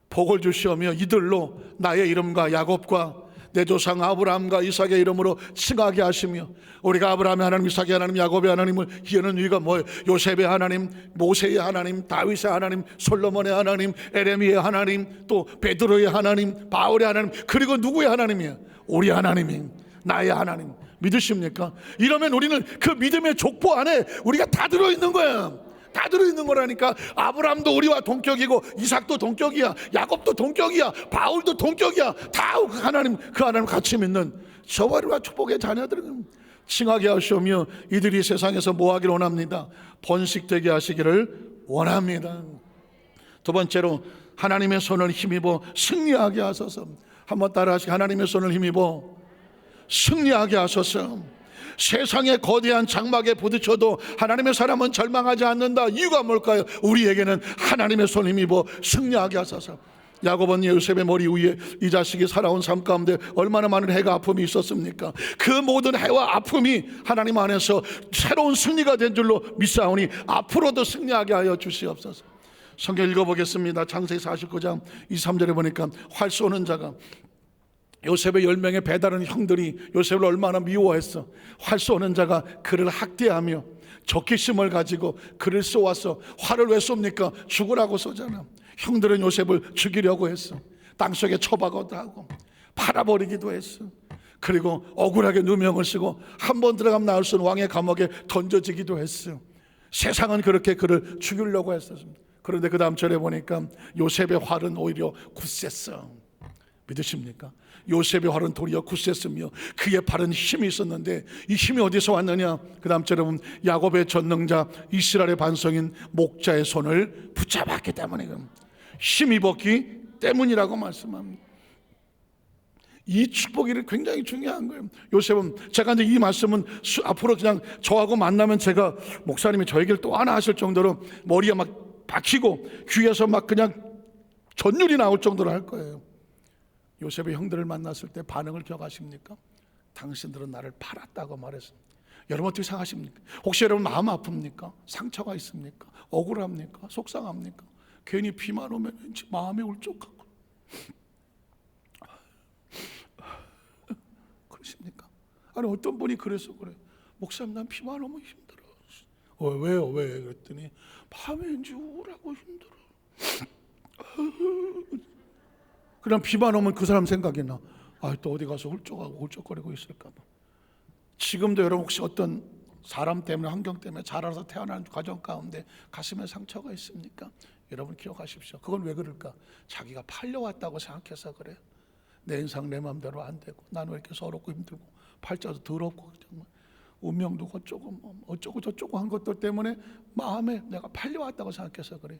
복을 주시오며 이들로 나의 이름과 야곱과 내 조상 아브라함과 이삭의 이름으로 칭하게 하시며, 우리가 아브라함의 하나님, 이삭의 하나님, 야곱의 하나님을 이어는 이유가 뭐예요? 요셉의 하나님, 모세의 하나님, 다윗의 하나님, 솔로몬의 하나님, 에레미야의 하나님, 또 베드로의 하나님, 바울의 하나님, 그리고 누구의 하나님이에요? 우리 하나님이, 나의 하나님. 믿으십니까? 이러면 우리는 그 믿음의 족보 안에 우리가 다 들어있는 거야. 다 들어있는 거라니까. 아브라함도 우리와 동격이고, 이삭도 동격이야, 야곱도 동격이야, 바울도 동격이야. 다 그 하나님 같이 믿는 저와 여러분과 축복의 자녀들은 칭하게 하시오며 이들이 세상에서 뭐하기를 원합니다? 번식되게 하시기를 원합니다. 두 번째로 하나님의 손을 힘입어 승리하게 하소서. 한번 따라하시고, 하나님의 손을 힘입어 승리하게 하소서. 세상의 거대한 장막에 부딪혀도 하나님의 사람은 절망하지 않는다. 이유가 뭘까요? 우리에게는 하나님의 손 힘입어 승리하게 하소서. 야곱은 요셉의 머리 위에 이 자식이 살아온 삶 가운데 얼마나 많은 해가 아픔이 있었습니까? 그 모든 해와 아픔이 하나님 안에서 새로운 승리가 된 줄로 믿사오니 앞으로도 승리하게 하여 주시옵소서. 성경 읽어보겠습니다. 창세기 49장 23절에 보니까 활 쏘는 자가, 요셉의 10명의 배다른 형들이 요셉을 얼마나 미워했어. 활 쏘는 자가 그를 학대하며 적개심을 가지고 그를 쏘았어. 활을 왜 쏩니까? 죽으라고 쏘잖아. 형들은 요셉을 죽이려고 했어. 땅속에 처박아도 하고 팔아버리기도 했어. 그리고 억울하게 누명을 쓰고 한 번 들어가면 나올 수 없는 왕의 감옥에 던져지기도 했어. 세상은 그렇게 그를 죽이려고 했었습니다. 그런데 그 다음 절에 보니까 요셉의 활은 오히려 굳셌어. 믿으십니까? 요셉의 활은 도리어 굳셌으며 그의 팔은 힘이 있었는데 이 힘이 어디서 왔느냐? 그 다음 절에 보면 야곱의 전능자 이스라엘의 반성인 목자의 손을 붙잡았기 때문에, 힘입었기 때문이라고 말씀합니다. 이 축복이 굉장히 중요한 거예요. 요셉은, 제가 이제 이 말씀은 앞으로 그냥 저하고 만나면 제가 목사님이 저 얘기를 또 하나 하실 정도로 머리가 막 박히고 귀에서 막 그냥 전율이 나올 정도로 할 거예요. 요셉의 형들을 만났을 때 반응을 기억하십니까? 당신들은 나를 팔았다고 말했습니다. 여러분 어떻게 생각하십니까? 혹시 여러분 마음 아픕니까? 상처가 있습니까? 억울합니까? 속상합니까? 괜히 비만 오면 왠지 마음이 울적하고 그러십니까? 아니 어떤 분이 그래서 그래, 목사님 난 비만 오면 힘들어. 왜요? 왜? 그랬더니 밤에 왠지 우울하고 힘들어. 그냥 비만 오면 그 사람 생각이 나. 또 어디 가서 훌쩍거리고 있을까 봐. 지금도 여러분 혹시 어떤 사람 때문에, 환경 때문에 자라서 태어난 과정 가운데 가슴에 상처가 있습니까? 여러분 기억하십시오. 그건 왜 그럴까? 자기가 팔려왔다고 생각해서 그래. 내 인생 내 마음대로 안 되고, 나는 왜 이렇게 서럽고 힘들고, 팔자도 더럽고, 정말 운명도 어쩌고 저쩌고 한 것들 때문에 마음에 내가 팔려왔다고 생각해서 그래.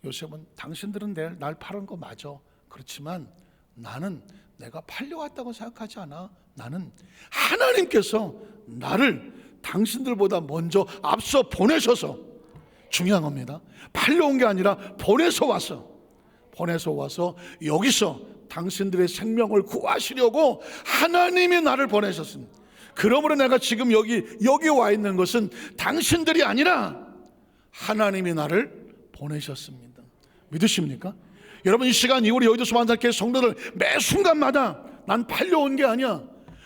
요셉은 당신들은 날 팔은 거 맞아. 그렇지만 나는 내가 팔려왔다고 생각하지 않아. 나는 하나님께서 나를 당신들보다 먼저 앞서 보내셔서, 중요한 겁니다. 팔려온 게 아니라 보내서 와서 여기서 당신들의 생명을 구하시려고 하나님이 나를 보내셨습니다. 그러므로 내가 지금 여기 와 있는 것은 당신들이 아니라 하나님이 나를 보내셨습니다. 믿으십니까? 여러분 이 시간 우리 여의도 수반사교회 성도들 매 순간마다 난 팔려온 게 아니야.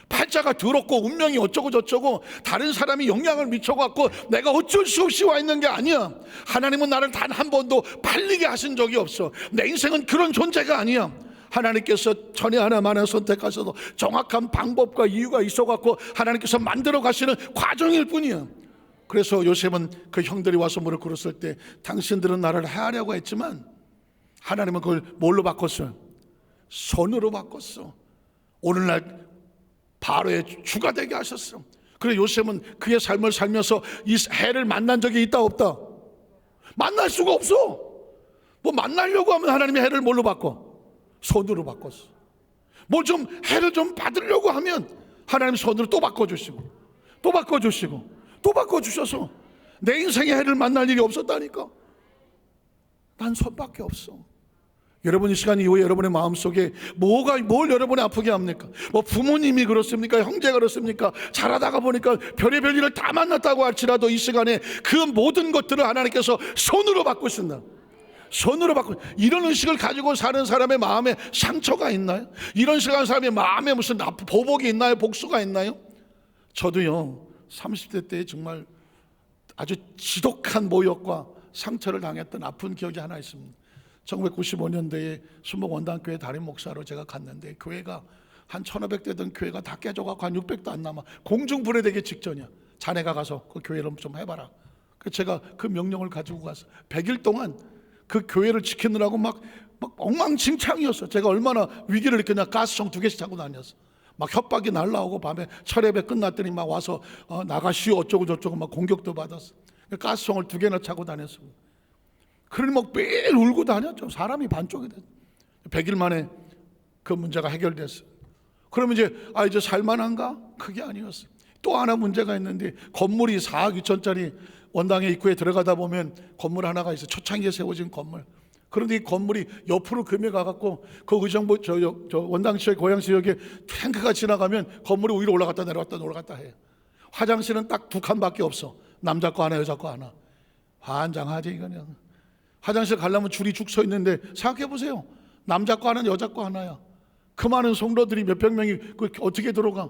팔자가 더럽고 운명이 어쩌고 저쩌고 다른 사람이 영향을 미쳐갖고 내가 어쩔 수 없이 와 있는 게 아니야. 하나님은 나를 단 한 번도 팔리게 하신 적이 없어. 내 인생은 그런 존재가 아니야. 하나님께서 전에 하나만을 선택하셔도 정확한 방법과 이유가 있어갖고 하나님께서 만들어 가시는 과정일 뿐이야. 그래서 요셉은 그 형들이 와서 무릎 꿇었을 때 당신들은 나를 해하려고 했지만 하나님은 그걸 뭘로 바꿨어요? 손으로 바꿨어. 오늘날 바로의 주가 되게 하셨어. 그래서 요셉은 그의 삶을 살면서 이 해를 만난 적이 있다 없다? 만날 수가 없어. 뭐 만나려고 하면 하나님이 해를 뭘로 바꿔? 손으로 바꿨어. 뭐 좀 해를 좀 받으려고 하면 하나님 손으로 또 바꿔주시고 또 바꿔주시고 또 바꿔주셔서 내 인생에 해를 만날 일이 없었다니까. 난 손밖에 없어. 여러분 이 시간 이후에 여러분의 마음속에 뭘 여러분이 아프게 합니까? 뭐 부모님이 그렇습니까? 형제가 그렇습니까? 자라다가 보니까 별의별 일을 다 만났다고 할지라도 이 시간에 그 모든 것들을 하나님께서 손으로 바꾸신다. 손으로 바꾸. 이런 의식을 가지고 사는 사람의 마음에 상처가 있나요? 이런 식으로 하는 사람의 마음에 무슨 보복이 있나요? 복수가 있나요? 저도요 30대 때 정말 아주 지독한 모욕과 상처를 당했던 아픈 기억이 하나 있습니다. 1995년도에 순복원당교회 담임 목사로 제가 갔는데 교회가 한 1500 되던 교회가 다 깨져가고 한 600도 안 남아. 공중분해되기 직전이야. 자네가 가서 그 교회를 좀 해봐라. 그래서 제가 그 명령을 가지고 가서 100일 동안 그 교회를 지키느라고 막 엉망진창이었어. 제가 얼마나 위기를 느꼈냐. 가스총 2개씩 차고 다녔어. 막 협박이 날라오고 밤에 철예배 끝났더니 막 와서 나가시오 어쩌고 저쩌고 막 공격도 받았어. 가스총을 2개나 차고 다녔어. 그러니 막 매일 울고 다녔죠. 사람이 반쪽이 됐어. 100일 만에 그 문제가 해결됐어. 그러면 이제 살만한가? 그게 아니었어. 또 하나 문제가 있는데 건물이 4억 2천짜리 원당의 입구에 들어가다 보면 건물 하나가 있어. 초창기에 세워진 건물. 그런데 이 건물이 옆으로 금에 가갖고 그 의정부 저 원당시의 고양시역에 탱크가 지나가면 건물이 위로 올라갔다 내려갔다 해. 화장실은 딱 2칸밖에 없어. 남자 거 하나 여자 거 하나. 환장하지 이거는. 화장실 가려면 줄이 쭉 서 있는데 생각해 보세요. 남자 거 하나는 여자 거 하나야. 그 많은 성도들이 몇백 명이 어떻게 들어가?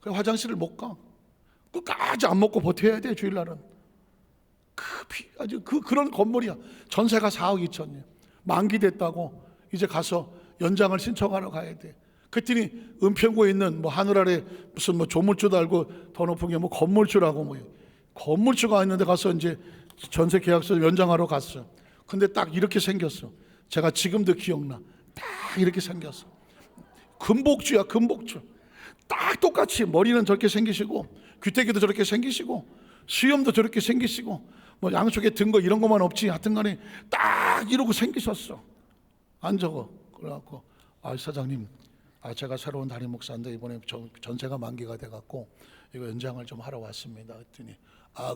그 화장실을 못 가. 끝까지 안 먹고 버텨야 돼 주일날은. 아주 그런 건물이야. 전세가 4억 2천이야. 만기됐다고 이제 가서 연장을 신청하러 가야 돼. 그랬더니 은평구에 있는 뭐 하늘 아래 무슨 뭐 조물주도 알고 더 높은 게 뭐 건물주라고 뭐 건물주가 있는데 가서 이제 전세 계약서 연장하러 갔어. 근데 딱 이렇게 생겼어. 제가 지금도 기억나. 딱 이렇게 생겼어. 금복주야 금복주. 딱 똑같이 머리는 저렇게 생기시고 귀때기도 저렇게 생기시고 수염도 저렇게 생기시고 뭐 양쪽에 든 거 이런 것만 없지 하여튼간에 딱 이러고 생기셨어. 안 적어. 그래갖고 사장님 제가 새로운 담임 목사인데 이번에 전세가 만기가 돼갖고 이거 연장을 좀 하러 왔습니다. 그랬더니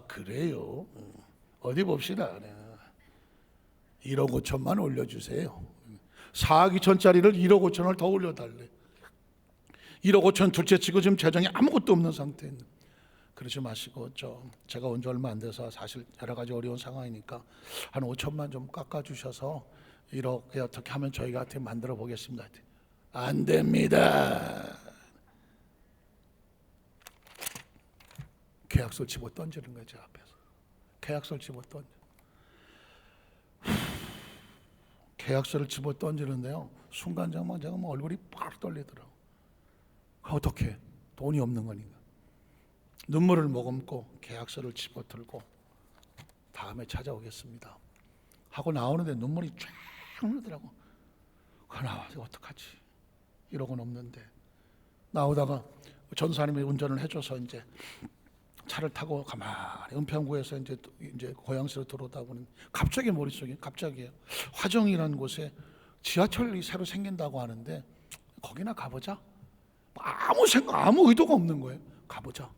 그래요? 어디 봅시다. 1억 5천만 올려주세요. 4억 2천짜리를 1억 5천을 더 올려달래. 1억 5천 둘째 치고 지금 재정이 아무것도 없는 상태인데 그러지 마시고 제가 온 지 얼마 안 돼서 사실 여러 가지 어려운 상황이니까 한 5천만 좀 깎아주셔서 1억에 어떻게 하면 저희가 어떻게 만들어 보겠습니다. 안 됩니다. 계약서를 집어 던지는 거죠. 앞에서 계약서를 집어 던져. 계약서를 집어 던지는데요, 순간 제가 얼굴이 팍 떨리더라고. 어떻게? 돈이 없는 거니까 눈물을 머금고 계약서를 집어 들고 다음에 찾아오겠습니다 하고 나오는데 눈물이 쫙 흐르더라고. 나와서 어떡하지? 1억은 없는데. 나오다가 전사님이 운전을 해줘서 이제 차를 타고 가만히 은평구에서 이제 고향시로 들어오다 보니 갑자기 머릿속에 화정이라는 곳에 지하철이 새로 생긴다고 하는데 거기나 가보자. 아무 의도가 없는 거예요. 가보자.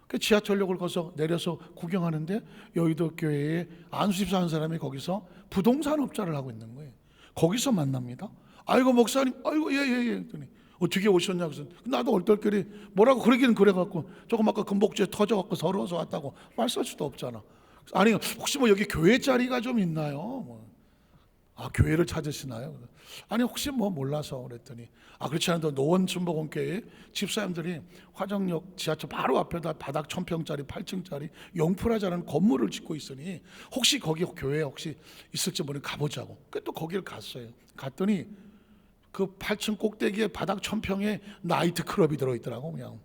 그 지하철역을 거기서 내려서 구경하는데 여의도 교회에 안수집사 한 사람이 거기서 부동산 업자를 하고 있는 거예요. 거기서 만납니다. 아이고 목사님, 아이고 예. 그랬더니 어떻게 오셨냐? 그래서 나도 얼떨결에 뭐라고 그러기는 그래갖고 조금 아까 금복주에 터져갖고 서러워서 왔다고 말쓸 수도 없잖아. 아니 혹시 뭐 여기 교회 자리가 좀 있나요? 교회를 찾으시나요? 아니 혹시 뭐 몰라서 그랬더니 그렇지 않아도 노원 순복음교회 집사님들이 화정역 지하철 바로 앞에다 바닥 1000평짜리 8층짜리 영프라자라는 건물을 짓고 있으니 혹시 거기 교회 혹시 있을지 모르니 가보자고. 또 거기를 갔어요. 갔더니 그 8층 꼭대기에 바닥 1000평에 나이트클럽이 들어있더라고. 그냥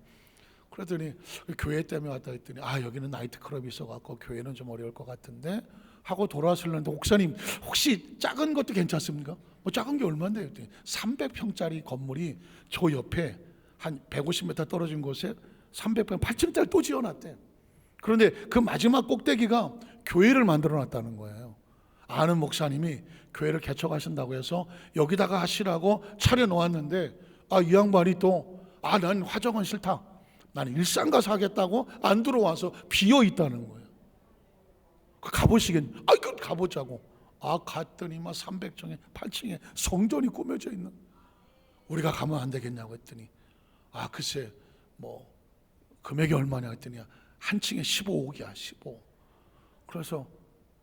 그랬더니 교회 때문에 왔다 했더니 여기는 나이트클럽이 있어갖고 교회는 좀 어려울 것 같은데 하고 돌아왔을는데 목사님 혹시 작은 것도 괜찮습니까? 뭐 작은 게 얼마인데? 300평짜리 건물이 저 옆에 한 150m 떨어진 곳에 300평 8층짜리 또 지어놨대. 그런데 그 마지막 꼭대기가 교회를 만들어놨다는 거예요. 아는 목사님이 교회를 개척하신다고 해서 여기다가 하시라고 차려놓았는데 이 양반이 또 난 화정은 싫다, 나는 일산 가서 하겠다고 안 들어와서 비어있다는 거예요. 가보시겠니? 가보자고. 갔더니 300층에 8층에 성전이 꾸며져 있는. 우리가 가면 안 되겠냐고 했더니 글쎄 뭐 금액이 얼마냐 했더니 한 층에 15억이야 15억. 그래서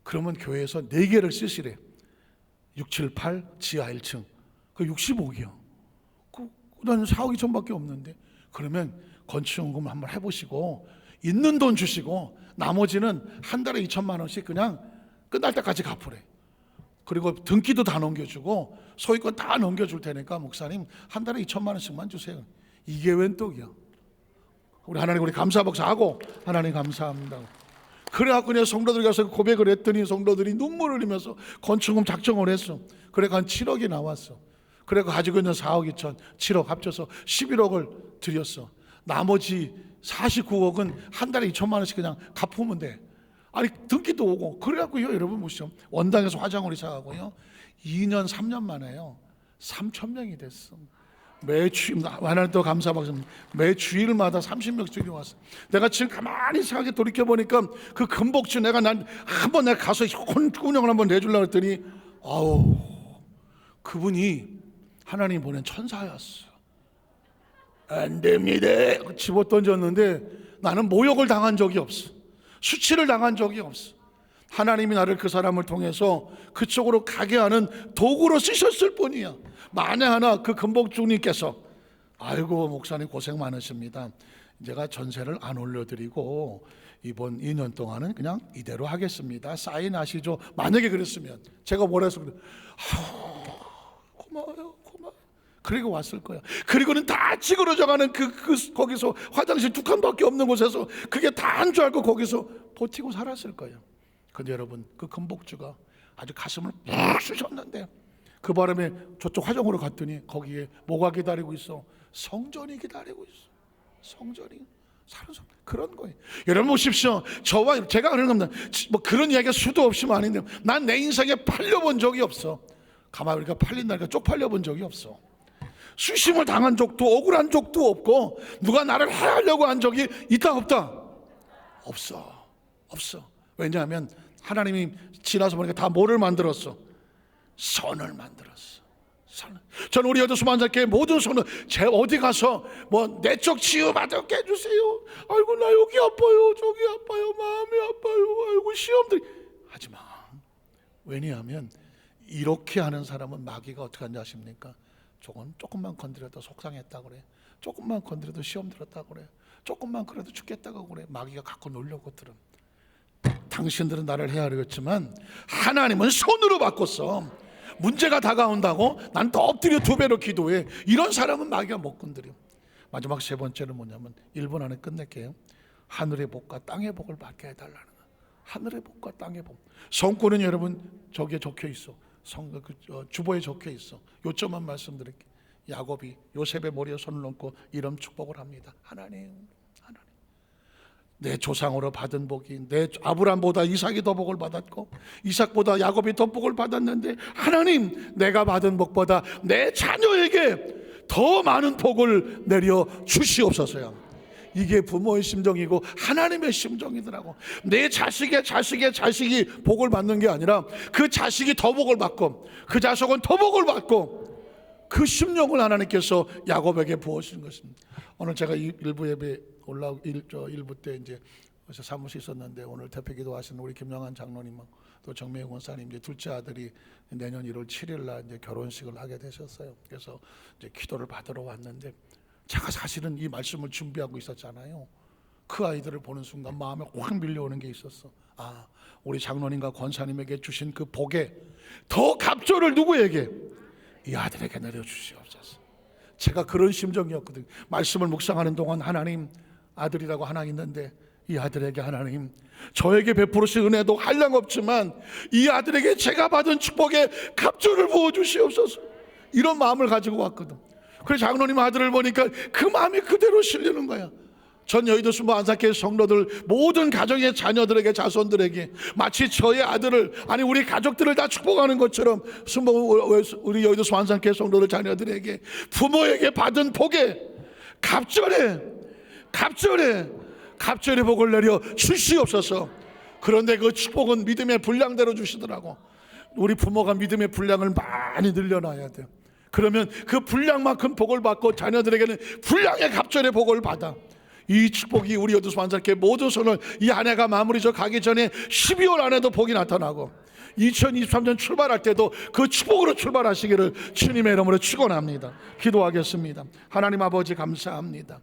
그러면 교회에서 4개를 쓰시래. 6, 7, 8 지하 1층 그 60억이야. 나는 4억 2천밖에 없는데. 그러면 건축연금 한번 해보시고 있는 돈 주시고 나머지는 한 달에 2천만 원씩 그냥 끝날 때까지 갚으래. 그리고 등기도 다 넘겨주고 소유권 다 넘겨줄 테니까 목사님 한 달에 2천만 원씩만 주세요. 이게 웬 떡이야. 우리 하나님 우리 감사복사하고 하나님 감사합니다. 그래갖고 내가 성도들 가서 고백을 했더니 성도들이 눈물을 흘리면서 건축금 작정을 했어. 그래서 한 7억이 나왔어. 그래서 가지고 있는 4억 2천 7억 합쳐서 11억을 드렸어. 나머지 49억은 한 달에 2천만 원씩 그냥 갚으면 돼. 등기도 오고. 그래갖고요 여러분 보시죠. 원당에서 화장을 이사하고요 2년 3년 만에요 3,000명이 됐어. 매주 하나님 또 감사받습니다. 매 주일마다 30명씩 왔어. 내가 지금 가만히 생각해 돌이켜 보니까 그 금복주 한번 내가 가서 혼군형을 한번 내주려고 했더니 그분이 하나님 보낸 천사였어. 안 됩니다. 집어 던졌는데 나는 모욕을 당한 적이 없어. 수치를 당한 적이 없어. 하나님이 나를 그 사람을 통해서 그쪽으로 가게 하는 도구로 쓰셨을 뿐이야. 만에 하나 그 금복주님께서 아이고 목사님 고생 많으십니다. 제가 전세를 안 올려드리고 이번 2년 동안은 그냥 이대로 하겠습니다. 사인하시죠. 만약에 그랬으면 제가 뭐래서 그래. 고마워요. 그리고 왔을 거야. 그리고는 다 찌그러져가는 거기서 화장실 2칸밖에 없는 곳에서 그게 다 한 줄 알고 거기서 버티고 살았을 거예요. 근데 여러분 그 금복주가 아주 가슴을 푹 쑤셨는데 그 바람에 저쪽 화정으로 갔더니 거기에 뭐가 기다리고 있어? 성전이 기다리고 있어. 성전이 사는 성 그런 거예요. 여러분 보십시오. 저와 제가 그런 겁니다. 뭐 그런 이야기가 수도 없이 많은데 난 내 인생에 팔려본 적이 없어. 가만히 우리가 팔린다니까 쪽팔려 본 적이 없어. 수심을 당한 적도 억울한 적도 없고 누가 나를 해하려고 한 적이 있다 없다? 없어. 왜냐하면 하나님이 지나서 보니까 다 뭐를 만들었어? 선을 만들었어. 저는 우리 여자 수만자께 모든 선을 제 어디 가서 뭐 내적 치유 받게 해주세요. 아이고 나 여기 아파요, 저기 아파요, 마음이 아파요, 아이고 시험들 하지 마. 왜냐하면 이렇게 하는 사람은 마귀가 어떻게 하는지 아십니까? 조금만 건드려도 속상했다 그래. 조금만 건드려도 시험 들었다 그래. 조금만 그래도 죽겠다고 그래. 마귀가 갖고 놀려고 들은. 당신들은 나를 헤아리겠지만 하나님은 손으로 바꿨어. 문제가 다가온다고 난 더 엎드려 2배로 기도해. 이런 사람은 마귀가 못 건드려. 마지막 3번째는 뭐냐면 1분 안에 끝낼게요. 하늘의 복과 땅의 복을 받게 해달라는 거야. 하늘의 복과 땅의 복. 성권은 여러분 저기에 적혀 있어. 주보에 적혀 있어. 요점만 말씀드릴게요. 야곱이 요셉의 머리에 손을 얹고 이런 축복을 합니다. 하나님, 내 조상으로 받은 복이 내 아브람보다 이삭이 더 복을 받았고 이삭보다 야곱이 더 복을 받았는데 하나님, 내가 받은 복보다 내 자녀에게 더 많은 복을 내려 주시옵소서요. 이게 부모의 심정이고 하나님의 심정이더라고. 내 자식이 복을 받는 게 아니라 그 자식이 더 복을 받고 그 자식은 더 복을 받고 그 심령을 하나님께서 야곱에게 부어주신 것입니다. 오늘 제가 일부 예배 올라오고 일부 때 이제 사무실 있었는데 오늘 대표기도 하시는 우리 김영환 장로님하고 또 정명희 권사님 이제 둘째 아들이 내년 1월 7일 날 이제 결혼식을 하게 되셨어요. 그래서 이제 기도를 받으러 왔는데 제가 사실은 이 말씀을 준비하고 있었잖아요. 그 아이들을 보는 순간 마음에 확 밀려오는 게 있었어. 아, 우리 장로님과 권사님에게 주신 그 복에 더 갑절을 누구에게? 이 아들에게 내려주시옵소서. 제가 그런 심정이었거든요. 말씀을 묵상하는 동안 하나님, 아들이라고 하나 있는데 이 아들에게 하나님, 저에게 베푸르신 은혜도 한량없지만 이 아들에게 제가 받은 축복에 갑절을 부어주시옵소서. 이런 마음을 가지고 왔거든. 그래서 장로님 아들을 보니까 그 마음이 그대로 실리는 거야. 전 여의도 순복 안산교회 성도들 모든 가정의 자녀들에게, 자손들에게 마치 저의 아들을, 아니 우리 가족들을 다 축복하는 것처럼 우리 여의도 순복 안산교회 성도들 자녀들에게 부모에게 받은 복에 갑절의 복을 내려 주시옵소서. 그런데 그 축복은 믿음의 분량대로 주시더라고. 우리 부모가 믿음의 분량을 많이 늘려놔야 돼요. 그러면 그 분량만큼 복을 받고 자녀들에게는 분량의 갑절의 복을 받아. 이 축복이 우리 여의도 안산교회 모든 손을 이 한 해가 마무리져 가기 전에 12월 안에도 복이 나타나고 2023년 출발할 때도 그 축복으로 출발하시기를 주님의 이름으로 축원합니다. 기도하겠습니다. 하나님 아버지 감사합니다.